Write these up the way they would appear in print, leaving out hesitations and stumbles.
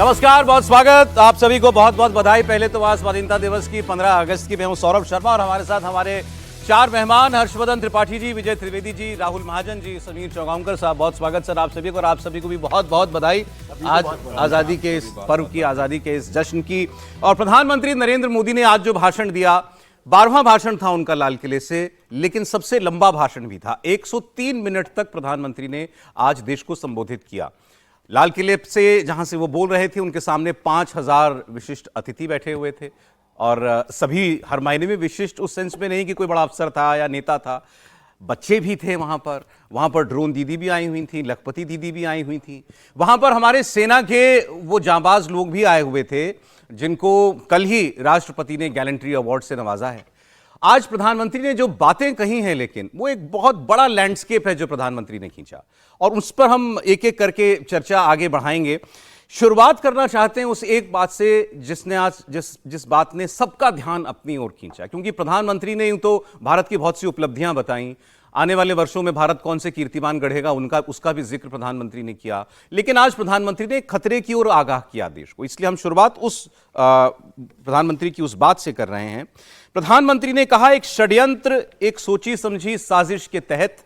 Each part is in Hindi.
नमस्कार, बहुत स्वागत आप सभी को, बहुत बहुत बधाई। पहले तो आज स्वाधीनता दिवस की 15 अगस्त की। मैं हूं सौरभ शर्मा और हमारे साथ हमारे चार मेहमान, हर्षवर्धन त्रिपाठी जी, विजय त्रिवेदी जी, राहुल महाजन जी, समीर चौगांवकर साहब। बहुत स्वागत सर आप सभी को, और आप सभी को भी बहुत बहुत बधाई आज आज़ादी के इस पर्व की, आज़ादी के इस जश्न की। और प्रधानमंत्री नरेंद्र मोदी ने आज जो भाषण दिया, 12वां भाषण था उनका लाल किले से, लेकिन सबसे लंबा भाषण भी था। 103 मिनट तक प्रधानमंत्री ने आज देश को संबोधित किया। लाल किले से जहां से वो बोल रहे थे, उनके सामने 5000 विशिष्ट अतिथि बैठे हुए थे, और सभी हर मायने में विशिष्ट उस सेंस में नहीं कि कोई बड़ा अफसर था या नेता था। बच्चे भी थे वहां पर ड्रोन दीदी भी आई हुई थी, लखपति दीदी भी आई हुई थी। वहां पर हमारे सेना के वो जांबाज लोग भी आए हुए थे, जिनको कल ही राष्ट्रपति ने गैलेंट्री अवार्ड से नवाजा है। आज प्रधानमंत्री ने जो बातें कही हैं, लेकिन वो एक बहुत बड़ा लैंडस्केप है जो प्रधानमंत्री ने खींचा, और उस पर हम एक एक करके चर्चा आगे बढ़ाएंगे। शुरुआत करना चाहते हैं उस एक बात से जिसने आज जिस बात ने सबका ध्यान अपनी ओर खींचा, क्योंकि प्रधानमंत्री ने यूं तो भारत की बहुत सी उपलब्धियां बताई, आने वाले वर्षों में भारत कौन से कीर्तिमान गढ़ेगा उसका भी जिक्र प्रधानमंत्री ने किया, लेकिन आज प्रधानमंत्री ने खतरे की ओर आगाह किया देश को। इसलिए हम शुरुआत उस प्रधानमंत्री की उस बात से कर रहे हैं। प्रधानमंत्री ने कहा, एक षड्यंत्र, एक सोची समझी साजिश के तहत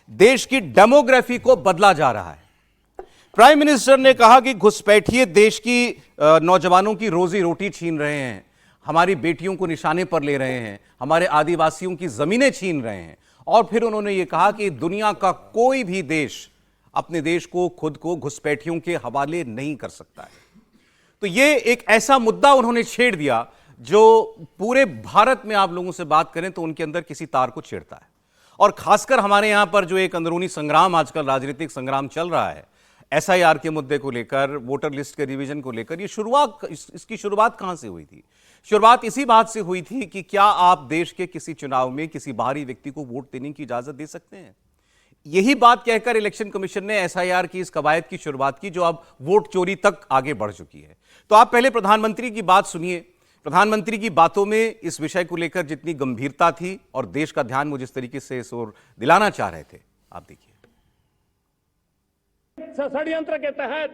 देश की डेमोग्राफी को बदला जा रहा है। प्राइम मिनिस्टर ने कहा कि घुसपैठिए देश की नौजवानों की रोजी रोटी छीन रहे हैं, हमारी बेटियों को निशाने पर ले रहे हैं, हमारे आदिवासियों की जमीनें छीन रहे हैं। और फिर उन्होंने यह कहा कि दुनिया का कोई भी देश अपने देश को, खुद को घुसपैठियों के हवाले नहीं कर सकता है। तो यह एक ऐसा मुद्दा उन्होंने छेड़ दिया जो पूरे भारत में आप लोगों से बात करें तो उनके अंदर किसी तार को छेड़ता है। और खासकर हमारे यहां पर जो एक अंदरूनी संग्राम, आजकल राजनीतिक संग्राम चल रहा है, एसआईआर के मुद्दे को लेकर, वोटर लिस्ट के रिवीजन को लेकर, इसकी शुरुआत कहां से हुई थी? शुरुआत इसी बात से हुई थी कि क्या आप देश के किसी चुनाव में किसी बाहरी व्यक्ति को वोट देने की इजाजत दे सकते हैं? यही बात कहकर इलेक्शन कमीशन ने एसआईआर की इस कवायद की शुरुआत की, जो अब वोट चोरी तक आगे बढ़ चुकी है। तो आप पहले प्रधानमंत्री की बात सुनिए। प्रधानमंत्री की बातों में इस विषय को लेकर जितनी गंभीरता थी और देश का ध्यान वो जिस तरीके से इस ओर दिलाना चाह रहे थे, आप देखिए। षड्यंत्र के तहत,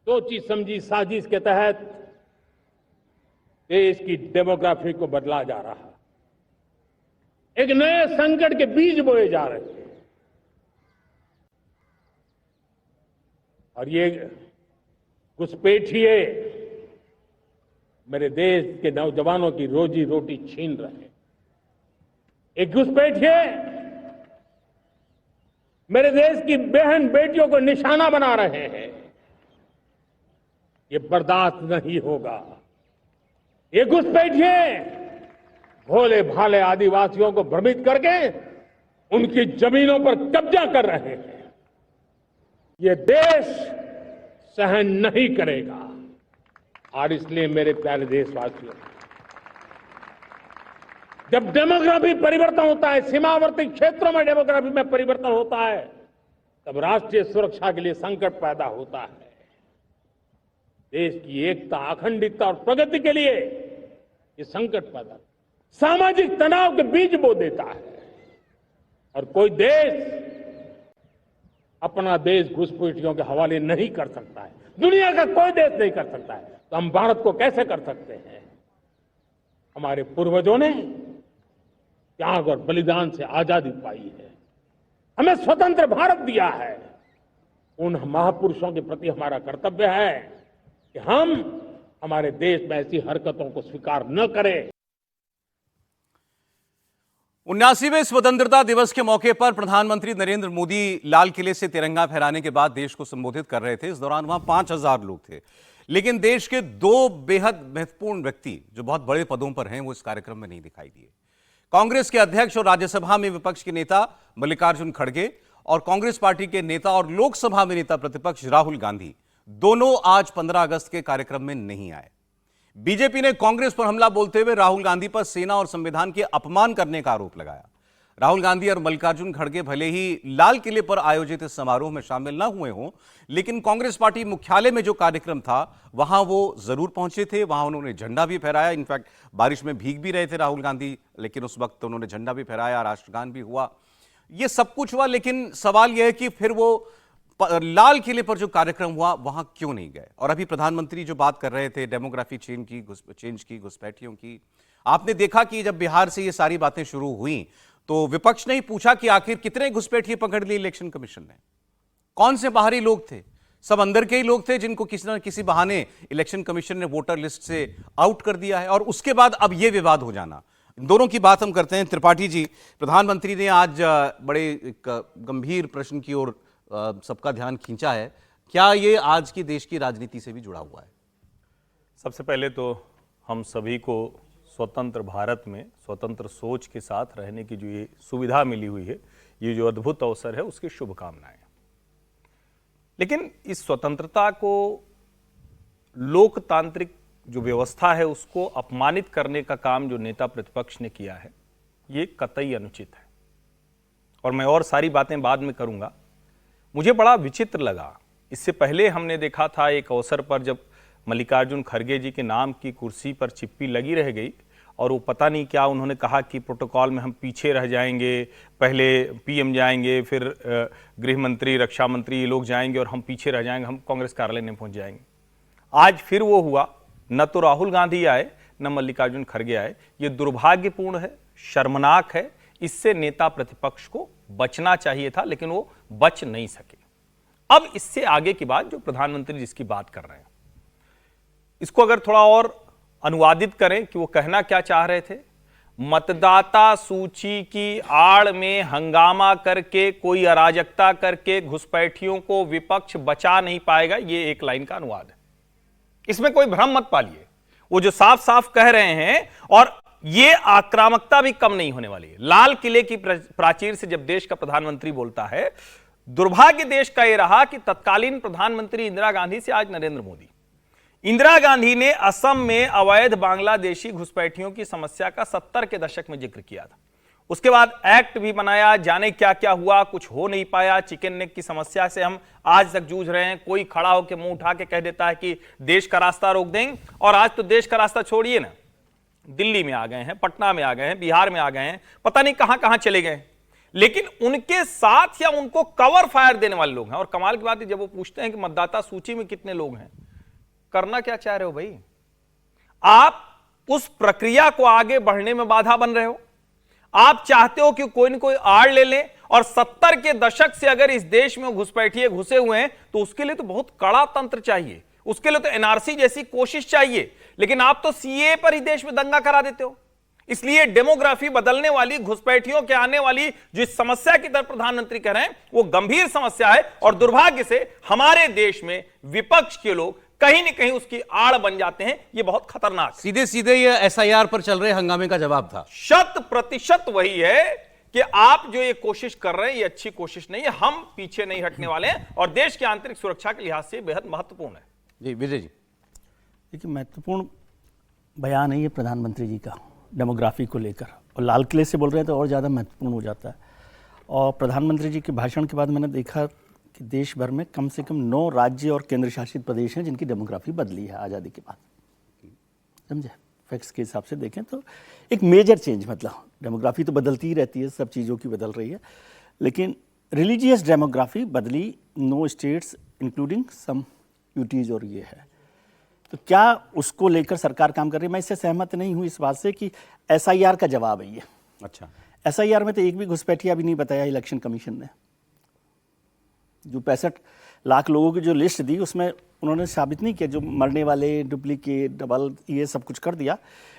सोची समझी साजिश के तहत देश की डेमोग्राफी को बदला जा रहा है। एक नए संकट के बीज बोए जा रहे हैं, और ये घुसपैठिए मेरे देश के नौजवानों की रोजी रोटी छीन रहे हैं। एक घुसपैठिए मेरे देश की बहन बेटियों को निशाना बना रहे हैं। ये बर्दाश्त नहीं होगा। ये घुसपैठिए भोले भाले आदिवासियों को भ्रमित करके उनकी जमीनों पर कब्जा कर रहे हैं। ये देश सहन नहीं करेगा। और इसलिए मेरे प्यारे देशवासियों, जब डेमोग्राफी परिवर्तन होता है, सीमावर्ती क्षेत्रों में डेमोग्राफी में परिवर्तन होता है, तब राष्ट्रीय सुरक्षा के लिए संकट पैदा होता है। देश की एकता, अखंडितता और प्रगति के लिए ये संकट पैदा, सामाजिक तनाव के बीज बो देता है। और कोई देश अपना देश घुसपैठियों के हवाले नहीं कर सकता है। दुनिया का कोई देश नहीं कर सकता है, तो हम भारत को कैसे कर सकते हैं? हमारे पूर्वजों ने त्याग और बलिदान से आजादी पाई है, हमें स्वतंत्र भारत दिया है। उन महापुरुषों के प्रति हमारा कर्तव्य है कि हम हमारे देश में ऐसी हरकतों को स्वीकार न करें। 79वें स्वतंत्रता दिवस के मौके पर प्रधानमंत्री नरेंद्र मोदी लाल किले से तिरंगा फहराने के बाद देश को संबोधित कर रहे थे। इस दौरान वहां 5000 लोग थे, लेकिन देश के दो बेहद महत्वपूर्ण व्यक्ति जो बहुत बड़े पदों पर हैं, वो इस कार्यक्रम में नहीं दिखाई दिए। कांग्रेस के अध्यक्ष और राज्यसभा में विपक्ष के नेता मल्लिकार्जुन खड़गे और कांग्रेस पार्टी के नेता और लोकसभा में नेता प्रतिपक्ष राहुल गांधी दोनों आज 15 अगस्त के कार्यक्रम में नहीं आए। बीजेपी ने कांग्रेस पर हमला बोलते हुए राहुल गांधी पर सेना और संविधान के अपमान करने का आरोप लगाया। राहुल गांधी और मल्लिकार्जुन खड़गे भले ही लाल किले पर आयोजित इस समारोह में शामिल न हुए हों, लेकिन कांग्रेस पार्टी मुख्यालय में जो कार्यक्रम था वहां वो जरूर पहुंचे थे। वहां उन्होंने झंडा भी फहराया। इनफैक्ट बारिश में भीग भी रहे थे राहुल गांधी, लेकिन उस वक्त उन्होंने झंडा भी फहराया, राष्ट्रगान भी हुआ, ये सब कुछ हुआ। लेकिन सवाल यह है कि फिर वो लाल किले पर जो कार्यक्रम हुआ वहां क्यों नहीं गए? और अभी प्रधानमंत्री जो बात कर रहे थे डेमोग्राफी चेंज की, घुसपैठियों की, आपने देखा कि जब बिहार से ये सारी बातें शुरू हुई तो विपक्ष ने ही पूछा कि आखिर कितने घुसपैठिए पकड़ लिए इलेक्शन कमीशन ने? कौन से बाहरी लोग थे? सब अंदर के ही लोग थे जिनको किसी न किसी बहाने इलेक्शन कमीशन ने वोटर लिस्ट से आउट कर दिया है। और उसके बाद अब यह विवाद हो जाना, दोनों की बात हम करते हैं। त्रिपाठी जी, प्रधानमंत्री ने आज बड़े एक गंभीर प्रश्न की ओर सबका ध्यान खींचा है। क्या ये आज की देश की राजनीति से भी जुड़ा हुआ है? सबसे पहले तो हम सभी को स्वतंत्र भारत में स्वतंत्र सोच के साथ रहने की जो ये सुविधा मिली हुई है, ये जो अद्भुत अवसर है, उसकी शुभकामनाएं। लेकिन इस स्वतंत्रता को, लोकतांत्रिक जो व्यवस्था है, उसको अपमानित करने का काम जो नेता प्रतिपक्ष ने किया है, ये कतई अनुचित है। और मैं और सारी बातें बाद में करूंगा। मुझे बड़ा विचित्र लगा, इससे पहले हमने देखा था एक अवसर पर जब मल्लिकार्जुन खड़गे जी के नाम की कुर्सी पर चिप्पी लगी रह गई और वो पता नहीं क्या उन्होंने कहा कि प्रोटोकॉल में हम पीछे रह जाएंगे, पहले पीएम जाएंगे, फिर गृह मंत्री, रक्षा मंत्री, ये लोग जाएंगे और हम पीछे रह जाएंगे, हम कांग्रेस कार्यालय नहीं पहुंच जाएंगे। आज फिर वो हुआ, न तो राहुल गांधी आए न मल्लिकार्जुन खड़गे आए। ये दुर्भाग्यपूर्ण है, शर्मनाक है। इससे नेता प्रतिपक्ष को बचना चाहिए था, लेकिन वो बच नहीं सके। अब इससे आगे की बात, जो प्रधानमंत्री जिसकी बात कर रहे हैं, इसको अगर थोड़ा और अनुवादित करें कि वो कहना क्या चाह रहे थे। मतदाता सूची की आड़ में हंगामा करके, कोई अराजकता करके घुसपैठियों को विपक्ष बचा नहीं पाएगा, ये एक लाइन का अनुवाद है। इसमें कोई भ्रम मत पालिए, वो जो साफ साफ कह रहे हैं, और ये आक्रामकता भी कम नहीं होने वाली है। लाल किले की प्राचीर से जब देश का प्रधानमंत्री बोलता है, दुर्भाग्य देश का यह रहा कि तत्कालीन प्रधानमंत्री इंदिरा गांधी से आज नरेंद्र मोदी, इंदिरा गांधी ने असम में अवैध बांग्लादेशी घुसपैठियों की समस्या का 70 के दशक में जिक्र किया था। उसके बाद एक्ट भी बनाया, जाने क्या क्या हुआ, कुछ हो नहीं पाया। चिकन नेक की समस्या से हम आज तक जूझ रहे हैं। कोई खड़ा होकर मुंह उठा के कह देता है कि देश का रास्ता रोक देंगे, और आज तो देश का रास्ता छोड़िए ना, दिल्ली में आ गए हैं, पटना में आ गए हैं, बिहार में आ गए हैं, पता नहीं कहां कहां चले गए। लेकिन उनके साथ या उनको कवर फायर देने वाले लोग हैं। और कमाल की बात है, जब वो पूछते हैं कि मतदाता सूची में कितने लोग हैं, करना क्या चाह रहे हो भाई? आप उस प्रक्रिया को आगे बढ़ने में बाधा बन रहे हो। आप चाहते हो कि कोई न कोई आड़ ले ले, और 70 के दशक से अगर इस देश में घुसपैठिए घुसे हुए हैं तो उसके लिए तो बहुत कड़ा तंत्र चाहिए, उसके लिए तो एनआरसी जैसी कोशिश चाहिए। लेकिन आप तो सीए पर ही देश में दंगा करा देते हो। इसलिए डेमोग्राफी बदलने वाली, घुसपैठियों के आने वाली जो इस समस्या की तरफ प्रधानमंत्री कह रहे हैं, वो गंभीर समस्या है। और दुर्भाग्य से हमारे देश में विपक्ष के लोग कहीं न कहीं उसकी आड़ बन जाते हैं। ये बहुत खतरनाक। सीधे सीधे ये एसआईआर पर चल रहे हंगामे का जवाब था। 100% वही है कि आप जो ये कोशिश कर रहे हैं, ये अच्छी कोशिश नहीं है। हम पीछे नहीं हटने वाले हैं, और देश की आंतरिक सुरक्षा के लिहाज से बेहद महत्वपूर्ण है। जी विजय जी, देखिए, महत्वपूर्ण बयान है ये प्रधानमंत्री जी का डेमोग्राफी को लेकर, और लाल किले से बोल रहे हैं तो और ज़्यादा महत्वपूर्ण हो जाता है। और प्रधानमंत्री जी के भाषण के बाद मैंने देखा कि देश भर में कम से कम 9 राज्य और केंद्र शासित प्रदेश हैं जिनकी डेमोग्राफी बदली है आज़ादी के बाद। समझे? फैक्ट्स के हिसाब से देखें तो एक मेजर चेंज, मतलब डेमोग्राफी तो बदलती ही रहती है, सब चीज़ों की बदल रही है, लेकिन रिलीजियस डेमोग्राफी बदली 9 स्टेट्स इंक्लूडिंग सम यूटीज, और ये है। तो क्या उसको लेकर सरकार काम कर रही है? मैं इससे सहमत नहीं हूँ इस बात से कि एसआईआर का जवाब है ये। अच्छा, एसआईआर में तो एक भी घुसपैठिया भी नहीं बताया इलेक्शन कमीशन ने। जो 65 लाख लोगों की जो लिस्ट दी, उसमें उन्होंने साबित नहीं किया, जो मरने वाले, डुप्लीकेट, डबल, ये सब कुछ कर दिया,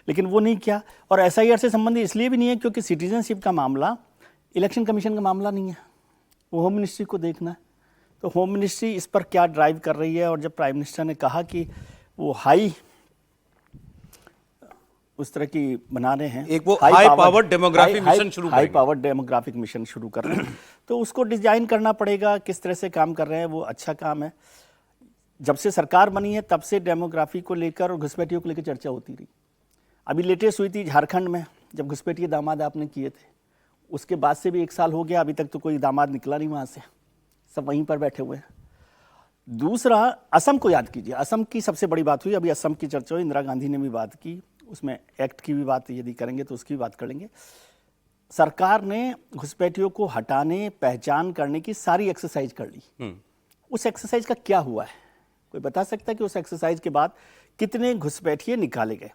लेकिन वो नहीं किया। और एसआईआर से संबंधित इसलिए भी नहीं है क्योंकि सिटीजनशिप का मामला इलेक्शन कमीशन का मामला नहीं है, वो होम मिनिस्ट्री को देखना है। तो होम मिनिस्ट्री इस पर क्या ड्राइव कर रही है। और जब प्राइम मिनिस्टर ने कहा कि वो हाई उस तरह की बना रहे हैं, एक वो हाई पावर डेमोग्राफी मिशन शुरू हाई पावर डेमोग्राफिक मिशन शुरू कर रहे हैं, तो उसको डिजाइन करना पड़ेगा, किस तरह से काम कर रहे हैं, वो अच्छा काम है। जब से सरकार बनी है तब से डेमोग्राफी को लेकर और घुसपैठियों को लेकर चर्चा होती रही। अभी लेटेस्ट हुई थी झारखंड में, जब घुसपैठिए दामाद आपने किए थे, उसके बाद से भी 1 साल हो गया, अभी तक तो कोई दामाद निकला नहीं वहाँ से, सब वहीं पर बैठे हुए हैं। दूसरा, असम को याद कीजिए, असम की सबसे बड़ी बात हुई, अभी असम की चर्चा हुई, इंदिरा गांधी ने भी बात की, उसमें एक्ट की भी बात यदि करेंगे तो उसकी भी बात करेंगे। सरकार ने घुसपैठियों को हटाने, पहचान करने की सारी एक्सरसाइज कर ली। उस एक्सरसाइज का क्या हुआ है? कोई बता सकता है कि उस एक्सरसाइज के बाद कितने घुसपैठिए निकाले गए?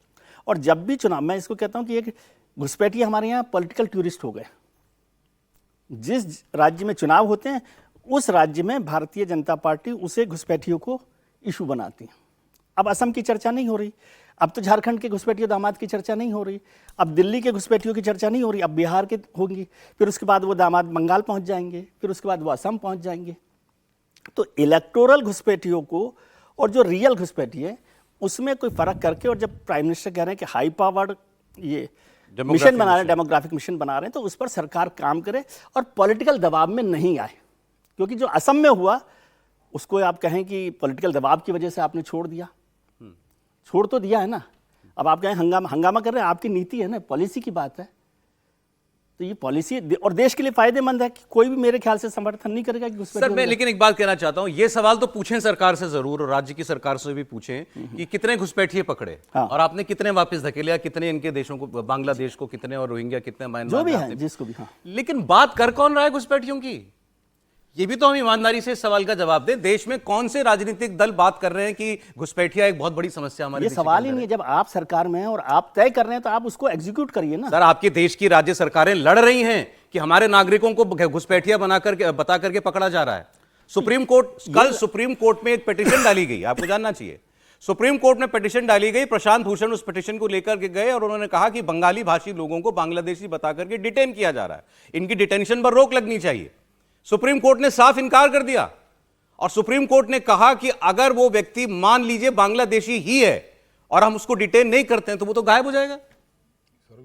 और जब भी चुनाव, मैं इसको कहता हूं कि एक घुसपैठिए हमारे यहाँ पॉलिटिकल टूरिस्ट हो गए। जिस राज्य में चुनाव होते हैं उस राज्य में भारतीय जनता पार्टी उसे घुसपैठियों को इशू बनाती है। अब असम की चर्चा नहीं हो रही, अब तो झारखंड के घुसपैठियों दामाद की चर्चा नहीं हो रही, अब दिल्ली के घुसपैठियों की चर्चा नहीं हो रही, अब बिहार के होंगी, फिर उसके बाद वो दामाद बंगाल पहुंच जाएंगे, फिर उसके बाद वो असम पहुंच जाएंगे। तो इलेक्टोरल घुसपैठियों को और जो रियल घुसपैठिए उसमें कोई फर्क करके, और जब प्राइम मिनिस्टर कह रहे हैं कि हाई पावर्ड ये मिशन बना रहे हैं, डेमोग्राफिक मिशन बना रहे हैं, तो उस पर सरकार काम करे और पॉलिटिकल दबाव में नहीं आए। क्योंकि जो असम में हुआ उसको आप कहें कि पॉलिटिकल दबाव की वजह से आपने छोड़ दिया, छोड़ तो दिया है ना। अब आप कहें हंगामा कर रहे हैं, आपकी नीति है ना, पॉलिसी की बात है। तो ये पॉलिसी और देश के लिए फायदेमंद है कि कोई भी मेरे ख्याल से समर्थन नहीं करेगा कि सर मैं लेकिन एक बात कहना चाहता हूं, ये सवाल तो पूछें सरकार से जरूर, और राज्य की सरकार से भी पूछें कि कितने घुसपैठिए पकड़े, हाँ। और आपने कितने वापस धकेले, या कितने इनके देशों को, बांग्लादेश को कितने, और रोहिंग्या कितने, जो भी है जिसको भी। हाँ। लेकिन बात कर कौन रहा है घुसपैठियों की? ये भी तो हम ईमानदारी से इस सवाल का जवाब दें। देश में कौन से राजनीतिक दल बात कर रहे हैं कि घुसपैठिया एक बहुत बड़ी समस्या हमारे ये देश सवाल के ही अंदर नहीं है। जब आप सरकार में हैं और आप तय कर रहे हैं तो आप उसको एग्जीक्यूट करिए ना। सर आपके देश की राज्य सरकारें लड़ रही हैं कि हमारे नागरिकों को घुसपैठिया बता करके पकड़ा जा रहा है। सुप्रीम कोर्ट, कल सुप्रीम कोर्ट में एक पिटीशन डाली गई, आपको जानना चाहिए। सुप्रीम कोर्ट में पिटीशन डाली गई, प्रशांत भूषण उस पिटीशन को लेकर के गए और उन्होंने कहा कि बंगाली भाषी लोगों को बांग्लादेशी बता करके डिटेन किया जा रहा है, इनकी डिटेंशन पर रोक लगनी चाहिए। सुप्रीम कोर्ट ने साफ इनकार कर दिया, और सुप्रीम कोर्ट ने कहा कि अगर वो व्यक्ति मान लीजिए बांग्लादेशी ही है और हम उसको डिटेन नहीं करते हैं तो वो तो गायब हो जाएगा।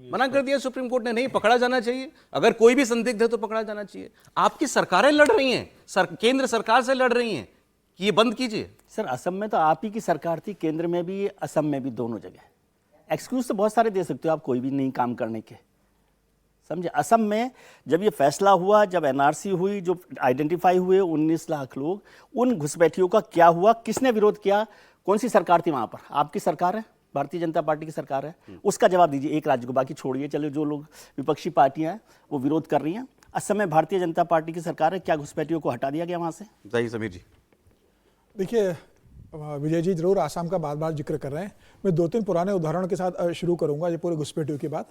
मना कर दिया सुप्रीम कोर्ट ने, नहीं पकड़ा जाना चाहिए, अगर कोई भी संदिग्ध है तो पकड़ा जाना चाहिए। आपकी सरकारें लड़ रही हैं, केंद्र सरकार से लड़ रही हैं कि ये बंद कीजिए। सर असम में तो आप ही की सरकार थी, केंद्र में भी असम में भी, दोनों जगह। एक्सक्यूज तो बहुत सारे दे सकते हो आप कोई भी नहीं काम करने के, समझे। असम में जब ये फैसला हुआ, जब एनआरसी हुई, जो आइडेंटिफाई हुए 19 लाख लोग, उन घुसपैठियों का क्या हुआ, किसने विरोध किया, कौन सी सरकार थी वहां पर? आपकी सरकार है, भारतीय जनता पार्टी की सरकार है। उसका जवाब दीजिए एक राज्य को, बाकी छोड़िए। चलो जो लोग विपक्षी पार्टियां हैं वो विरोध कर रही हैं, असम में भारतीय जनता पार्टी की सरकार है, क्या घुसपैठियों को हटा दिया गया वहां से? सही समीर जी। देखिए विजय जी जरूर आसाम का बार बार जिक्र कर रहे हैं, मैं 2-3 पुराने उदाहरण के साथ शुरू करूंगा ये पूरे घुसपैठियों की बात।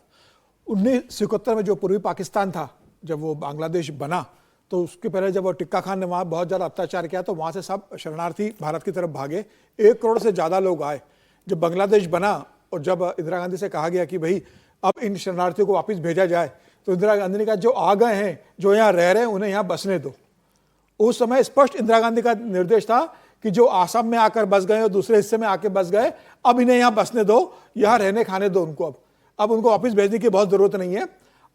1971 में जो पूर्वी पाकिस्तान था, जब वो बांग्लादेश बना, तो उसके पहले जब वो टिक्का खान ने वहाँ बहुत ज़्यादा अत्याचार किया तो वहाँ से सब शरणार्थी भारत की तरफ भागे। 1 करोड़ से ज़्यादा लोग आए। जब बांग्लादेश बना और जब इंदिरा गांधी से कहा गया कि भाई अब इन शरणार्थियों को वापस भेजा जाए, तो इंदिरा गांधी ने कहा जो आ गए हैं, जो यहाँ रह रहे हैं, उन्हें यहाँ बसने दो। उस समय स्पष्ट इंदिरा गांधी का निर्देश था कि जो आसाम में आकर बस गए और दूसरे हिस्से में आके बस गए, अब इन्हें यहाँ बसने दो, यहाँ रहने खाने दो उनको। अब उनको वापस भेजने की बहुत जरूरत नहीं है।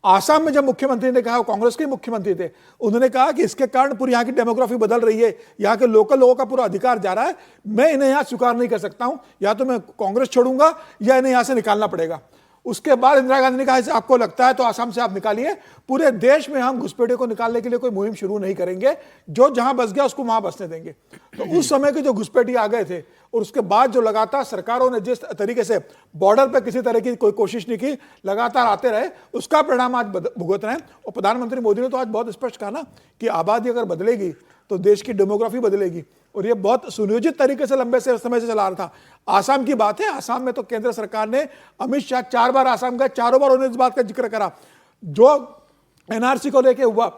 आसाम में जब मुख्यमंत्री ने कहा, कांग्रेस के मुख्यमंत्री थे, उन्होंने कहा कि इसके कारण पूरी यहाँ की डेमोग्राफी बदल रही है, यहाँ के लोकल लोगों का पूरा अधिकार जा रहा है, मैं इन्हें यहाँ स्वीकार नहीं कर सकता हूं, या तो मैं कांग्रेस छोड़ूंगा या इन्हें यहाँ से निकालना पड़ेगा। उसके बाद इंदिरा गांधी ने कहा ऐसे आपको लगता है तो आसाम से आप निकालिए, पूरे देश में हम घुसपैठियों को निकालने के लिए कोई मुहिम शुरू नहीं करेंगे, जो जहां बस गया उसको वहां बसने देंगे। तो उस समय के जो घुसपैठी आ गए थे, और उसके बाद जो लगातार सरकारों ने जिस तरीके से बॉर्डर पर किसी तरह की कोई कोशिश नहीं की, लगातार आते रहे, उसका परिणाम आज भुगत रहे हैं। और प्रधानमंत्री मोदी ने तो आज बहुत स्पष्ट कहा ना कि आबादी अगर बदलेगी तो देश की डेमोग्राफी बदलेगी, और ये बहुत सुनियोजित तरीके से लंबे समय से चला रहा था। आसाम की बात है, आसाम में तो केंद्र सरकार ने, अमित शाह 4 बार आसाम गए, चारों बार उन्होंने इस बात का जिक्र करा, जो एनआरसी को लेके हुआ,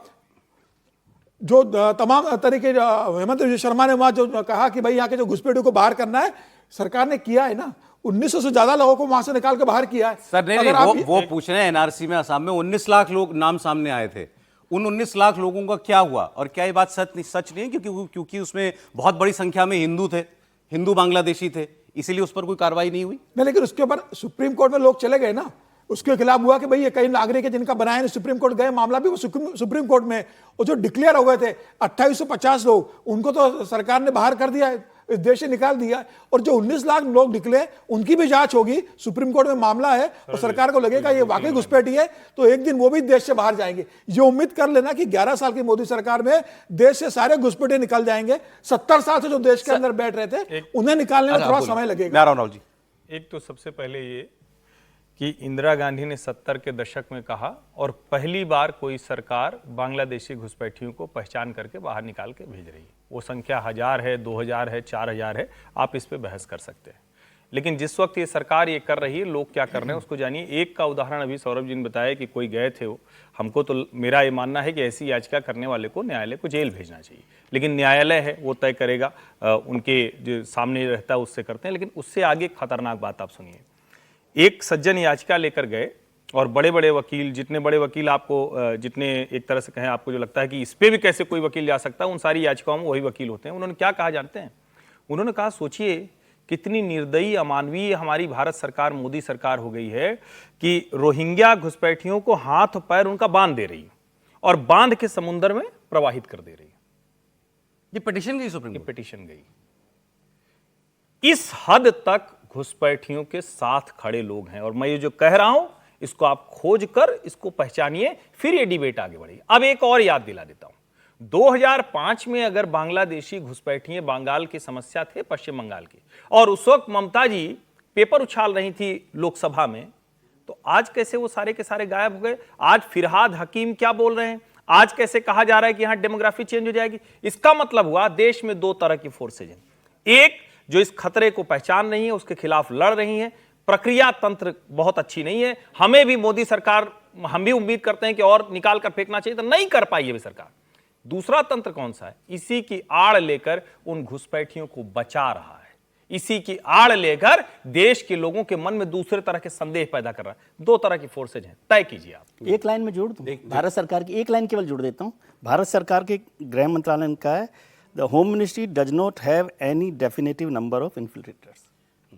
जो तमाम तरीके हेमंत शर्मा ने वहां जो कहा कि भाई यहाँ के जो घुसपैठियों को बाहर करना है, सरकार ने किया है ना। 1900 से ज्यादा लोगों को वहां से निकाल के बाहर किया है। सर नहीं, वो पूछ रहे हैं एनआरसी में असम में 19 लाख लोग नाम सामने आए थे, उन 19 लाख लोगों का क्या हुआ, और क्या ये बात सच नहीं है? क्योंकि उसमें बहुत बड़ी संख्या में हिंदू थे, हिंदू बांग्लादेशी थे, इसीलिए उस पर कोई कार्रवाई नहीं हुई। नहीं, लेकिन उसके ऊपर सुप्रीम कोर्ट में लोग चले गए ना, उसके खिलाफ हुआ कि भाई ये कई नागरिक है जिनका बनाया नहीं, सुप्रीम कोर्ट गए, मामला भी वो सुप्रीम कोर्ट में। और जो डिक्लेयर हो गए थे 2850 लोग, उनको तो सरकार ने बाहर कर दिया है, इस देश से निकाल दिया। और जो 19 लाख लोग निकले, उनकी भी जांच होगी, सुप्रीम कोर्ट में मामला है, और सरकार को लगेगा ये वाकई घुसपैठी है, तो एक दिन वो भी देश से बाहर जाएंगे। ये उम्मीद कर लेना कि 11 साल की मोदी सरकार में देश से सारे घुसपैठे निकल जाएंगे। 70 साल से जो देश के अंदर बैठ रहे थे, उन्हें निकालने में थोड़ा समय लगेगा। एक तो सबसे पहले ये कि इंदिरा गांधी ने 70 के दशक में कहा और पहली बार कोई सरकार बांग्लादेशी घुसपैठियों को पहचान करके बाहर निकाल के भेज रही है। वो संख्या 1000 है, 2000 है, 4000 है, आप इस पे बहस कर सकते हैं। लेकिन जिस वक्त ये सरकार ये कर रही है, लोग क्या कर रहे हैं उसको जानिए। एक का उदाहरण अभी सौरभ जी ने बताया कि कोई गए थे, वो हमको तो मेरा ये मानना है कि ऐसी याचिका करने वाले को न्यायालय को जेल भेजना चाहिए, लेकिन न्यायालय है वो तय करेगा, उनके जो सामने रहता है उससे करते हैं। लेकिन उससे आगे खतरनाक बात आप सुनिए। एक सज्जन याचिका लेकर गए और बड़े बड़े वकील, जितने बड़े वकील आपको, जितने एक तरह से कहें आपको जो लगता है कि इस पे भी कैसे कोई वकील जा सकता है, उन सारी याचिकाओं में वही वकील होते हैं। उन्होंने क्या कहा जानते हैं? उन्होंने कहा सोचिए कितनी निर्दयी अमानवीय हमारी भारत सरकार, मोदी सरकार हो गई है कि रोहिंग्या घुसपैठियों को हाथ पैर उनका बांध दे रही है और बांध के समुद्र में प्रवाहित कर दे रही है। ये पिटीशन गई सुप्रीम ये कोर्ट? पिटीशन गई। इस हद तक घुसपैठियों के साथ खड़े लोग हैं। और मैं ये जो कह रहा हूं इसको आप खोज कर इसको पहचानिए, फिर ये डिबेट आगे बढ़ेगी। अब एक और याद दिला देता हूं, 2005 में अगर बांग्लादेशी घुसपैठिए बंगाल की समस्या थे, पश्चिम बंगाल की, और उस वक्त ममता जी पेपर उछाल रही थी लोकसभा में, तो आज कैसे वो सारे के सारे गायब हो गए? आज फिरहाद हकीम क्या बोल रहे हैं? आज कैसे कहा जा रहा है कि यहां डेमोग्राफी चेंज हो जाएगी? इसका मतलब हुआ देश में दो तरह की फोर्सेज हैं। एक जो इस खतरे को पहचान रही है, उसके खिलाफ लड़ रही है, प्रक्रिया तंत्र बहुत अच्छी नहीं है, हमें भी मोदी सरकार, हम भी उम्मीद करते हैं कि और निकाल कर फेंकना चाहिए, तो नहीं कर पाई है भी सरकार। दूसरा तंत्र कौन सा है? इसी की आड़ लेकर उन घुसपैठियों को बचा रहा है, इसी की आड़ लेकर देश के लोगों के मन में दूसरे तरह के संदेह पैदा कर रहा है। दो तरह की फोर्सेज हैं, तय कीजिए आप। एक लाइन में जोड़ दूं, भारत सरकार की एक लाइन केवल जोड़ देता हूं। भारत सरकार के गृह मंत्रालय ने कहा है, the home ministry does not have any definitive number of infiltrators.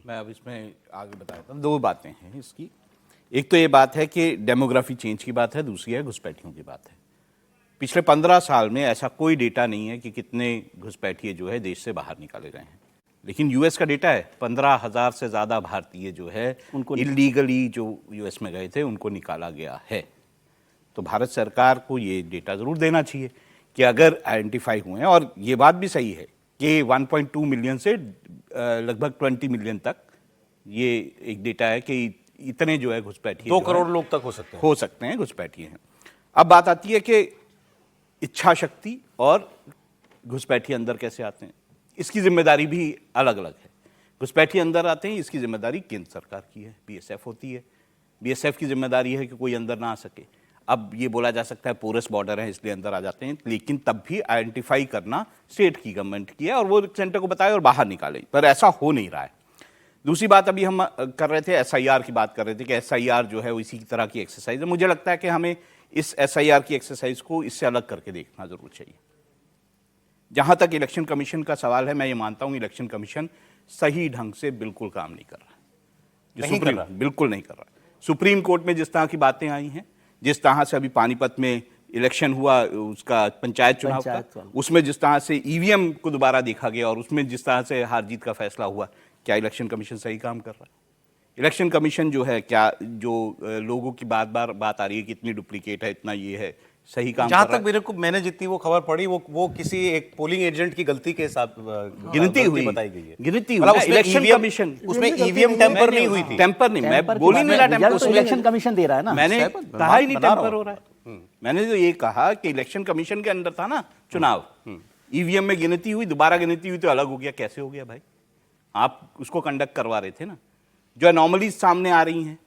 मैं अब इसमें आगे बता देता हूँ। दो बातें हैं इसकी। एक तो ये बात है कि डेमोग्राफी चेंज की बात है, दूसरी है घुसपैठियों की बात है। पिछले 15 साल में ऐसा कोई डेटा नहीं है कि कितने घुसपैठिए जो है देश से बाहर निकाले गए हैं, लेकिन यूएस का डेटा है 15,000 से ज़्यादा भारतीय जो है उनको इलीगली जो यूएस में गए थे उनको निकाला गया है। तो भारत सरकार को ये डेटा ज़रूर देना चाहिए कि अगर आइडेंटिफाई हुए हैं, और ये बात भी सही है कि 1.2 मिलियन से लगभग 20 मिलियन तक ये एक डेटा है कि इतने जो है घुसपैठिए 2 करोड़ लोग तक हो सकते हैं घुसपैठिए हैं। अब बात आती है कि इच्छा शक्ति और घुसपैठिए अंदर कैसे आते हैं, इसकी जिम्मेदारी भी अलग अलग है। घुसपैठिए अंदर आते हैं, इसकी जिम्मेदारी केंद्र सरकार की है, बीएसएफ होती है। बीएसएफ की जिम्मेदारी है कि कोई अंदर ना आ सके। अब ये बोला जा सकता है पोरस बॉर्डर है इसलिए अंदर आ जाते हैं, लेकिन तब भी आइडेंटिफाई करना स्टेट की गवर्नमेंट की है और वो सेंटर को बताए और बाहर निकाले, पर ऐसा हो नहीं रहा है। दूसरी बात अभी हम कर रहे थे, एसआईआर की बात कर रहे थे कि एसआईआर जो है वो इसी तरह की एक्सरसाइज है। मुझे लगता है कि हमें इस एसआईआर की एक्सरसाइज को इससे अलग करके देखना जरूर चाहिए। जहां तक इलेक्शन कमीशन का सवाल है, मैं ये मानता हूं इलेक्शन कमीशन सही ढंग से बिल्कुल काम नहीं कर रहा, बिल्कुल नहीं कर रहा। सुप्रीम कोर्ट में जिस तरह की बातें आई हैं, जिस तरह से अभी पानीपत में इलेक्शन हुआ, उसका पंचायत चुनाव का, उसमें जिस तरह से ईवीएम को दोबारा देखा गया और उसमें जिस तरह से हार जीत का फैसला हुआ, क्या इलेक्शन कमीशन सही काम कर रहा है? इलेक्शन कमीशन जो है, क्या जो लोगों की बात आ रही है कि इतनी डुप्लीकेट है, इतना ये है, सही काम जहां कर रहा तक मैंने जितनी वो खबर पढ़ी, वो किसी एक पोलिंग एजेंट की गलती के साथ गिनती हुई बताई गई है। गिनती मतलब हुई इलेक्शन कमीशन, उसमें ईवीएम टेम्पर नहीं हुई थी। टेम्पर नहीं, मैं बोल ही नहीं रहा टेम्पर, तो इलेक्शन कमीशन दे रहा है ना। मैंने कहा ही नहीं टेम्पर हो रहा है। मैंने तो ये कहा कि इलेक्शन कमीशन के अंदर था ना चुनाव, ईवीएम में गिनती हुई, दोबारा गिनती हुई तो अलग हो गया। कैसे हो गया भाई? आप उसको कंडक्ट करवा रहे थे ना। जो अनॉमलीज सामने आ रही हैं,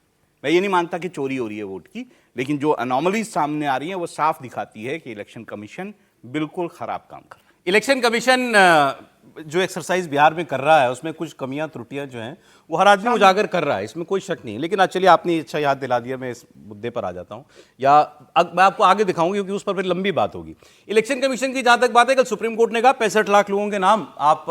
मैं ये नहीं मानता कि चोरी हो रही है वोट की, लेकिन जो अनॉमलीज सामने आ रही हैं वो साफ दिखाती है कि इलेक्शन कमीशन बिल्कुल खराब काम कर रहा है। इलेक्शन कमीशन जो एक्सरसाइज बिहार में कर रहा है उसमें कुछ कमियां त्रुटियां जो हैं वो हर आदमी उजागर कर रहा है, इसमें कोई शक नहीं। लेकिन चलिए, आपने अच्छा याद दिला दिया, मैं इस मुद्दे पर आ जाता हूं, या मैं आपको आगे दिखाऊंगी क्योंकि उस पर फिर लंबी बात होगी। इलेक्शन कमीशन की जहां तक बात है, कल सुप्रीम कोर्ट ने कहा 65 लाख लोगों के नाम आप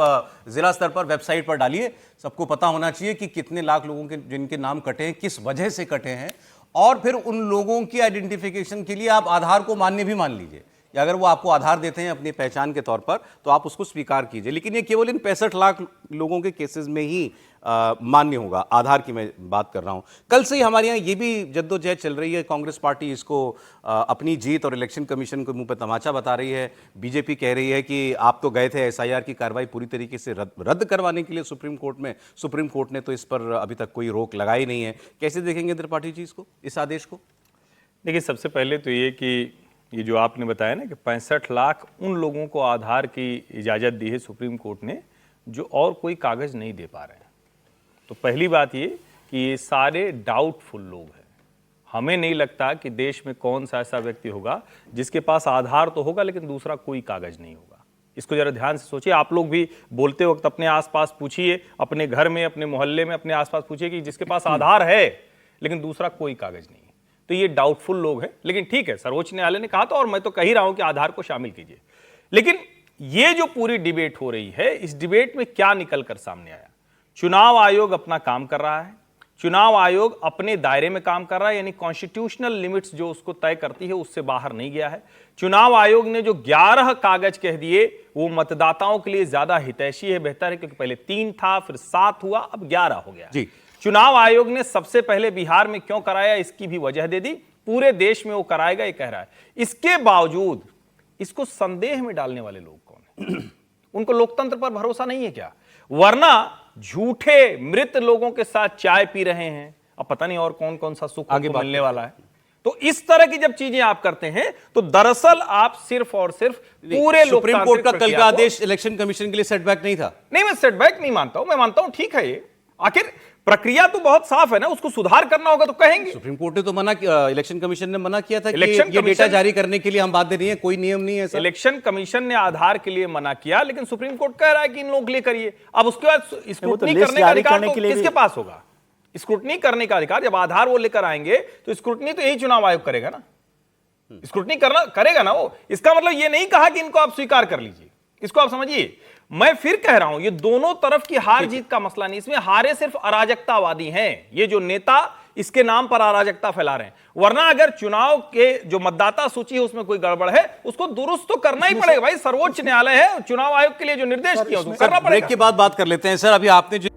जिला स्तर पर वेबसाइट पर डालिए। सबको पता होना चाहिए कि कितने लाख लोगों के जिनके नाम कटे हैं, किस वजह से कटे हैं, और फिर उन लोगों की आइडेंटिफिकेशन के लिए आप आधार को मान्य भी मान लीजिए, या अगर वो आपको आधार देते हैं अपनी पहचान के तौर पर तो आप उसको स्वीकार कीजिए। लेकिन ये केवल इन 65 लाख लोगों के केसेस में ही मान्य होगा। आधार की मैं बात कर रहा हूं। कल से ही हमारे यहाँ ये भी जद्दोजहद चल रही है, कांग्रेस पार्टी इसको अपनी जीत और इलेक्शन कमीशन के मुंह पर तमाचा बता रही है। बीजेपी कह रही है कि आप तो गए थे एसआईआर की कार्रवाई पूरी तरीके से रद्द करवाने के लिए सुप्रीम कोर्ट में, सुप्रीम कोर्ट ने तो इस पर अभी तक कोई रोक लगाई नहीं है। कैसे देखेंगे त्रिपाठी जी इसको, इस आदेश को? देखिए, सबसे पहले तो ये कि ये जो आपने बताया ना कि 65 लाख उन लोगों को आधार की इजाज़त दी है सुप्रीम कोर्ट ने जो और कोई कागज़ नहीं दे पा रहे हैं। तो पहली बात ये कि ये सारे डाउटफुल लोग हैं। हमें नहीं लगता कि देश में कौन सा ऐसा व्यक्ति होगा जिसके पास आधार तो होगा लेकिन दूसरा कोई कागज़ नहीं होगा। इसको जरा ध्यान से सोचिए। आप लोग भी बोलते वक्त अपने आसपास पूछिए, अपने घर में, अपने मोहल्ले में, अपने आसपास पूछिए कि जिसके पास आधार है लेकिन दूसरा कोई कागज़ नहीं है, तो ये डाउटफुल लोग हैं। लेकिन ठीक है, सर्वोच्च न्यायालय ने कहा था और मैं तो कह ही रहा हूं कि आधार को शामिल कीजिए। लेकिन ये जो पूरी डिबेट हो रही है, इस डिबेट में क्या निकल कर सामने आया? चुनाव आयोग अपना काम कर रहा है, चुनाव आयोग अपने दायरे में काम कर रहा है, यानी कॉन्स्टिट्यूशनल लिमिट्स जो उसको तय करती है उससे बाहर नहीं गया है। चुनाव आयोग ने जो 11 कागज कह दिए वो मतदाताओं के लिए ज्यादा हितैषी है, बेहतर है, क्योंकि पहले 3 था, फिर 7 हुआ, अब 11 हो गया जी। चुनाव आयोग ने सबसे पहले बिहार में क्यों कराया इसकी भी वजह दे दी, पूरे देश में वो कराएगा ये कह रहा है। इसके बावजूद इसको संदेह में डालने वाले लोग कौन हैं? उनको लोकतंत्र पर भरोसा नहीं है क्या? वरना झूठे मृत लोगों के साथ चाय पी रहे हैं, अब पता नहीं और कौन कौन सा सुख आगे मिलने वाला है। तो इस तरह की जब चीजें आप करते हैं तो दरअसल आप सिर्फ और सिर्फ पूरे सुप्रीम कोर्ट का कल का आदेश इलेक्शन कमीशन के लिए सेटबैक नहीं था। नहीं, मैं सेटबैक नहीं मानता हूं, मैं मानता हूं ठीक है, ये आखिर प्रक्रिया तो बहुत साफ है ना, उसको सुधार करना होगा तो कहेंगे। सुप्रीम कोर्ट ने तो मना किया, इलेक्शन कमीशन ने मना किया था कि ये डेटा जारी करने के लिए हम बाध्य नहीं है, कोई नियम नहीं है। इलेक्शन कमीशन ने आधार के लिए मना किया, लेकिन सुप्रीम कोर्ट कह रहा है कि इन लोगों के लिए करिए। अब उसके बाद स्क्रूटनी करने का अधिकार तो किसके पास होगा? स्क्रूटनी करने का अधिकार जब आधार वो लेकर आएंगे तो स्क्रूटनी तो यही चुनाव आयोग करेगा ना, स्क्रूटनी करना करेगा ना वो। इसका मतलब ये नहीं कहा कि इनको आप स्वीकार कर लीजिए, इसको आप समझिए। मैं फिर कह रहा हूं, ये दोनों तरफ की हार जीत का मसला नहीं, इसमें हारे सिर्फ अराजकतावादी हैं। ये जो नेता इसके नाम पर अराजकता फैला रहे हैं, वरना अगर चुनाव के जो मतदाता सूची है उसमें कोई गड़बड़ है उसको दुरुस्त तो करना ही पड़ेगा भाई। सर्वोच्च न्यायालय है, चुनाव आयोग के लिए जो निर्देश किया उसको करना पड़ेगा। ब्रेक के बाद बात कर लेते हैं सर। अभी आपने जो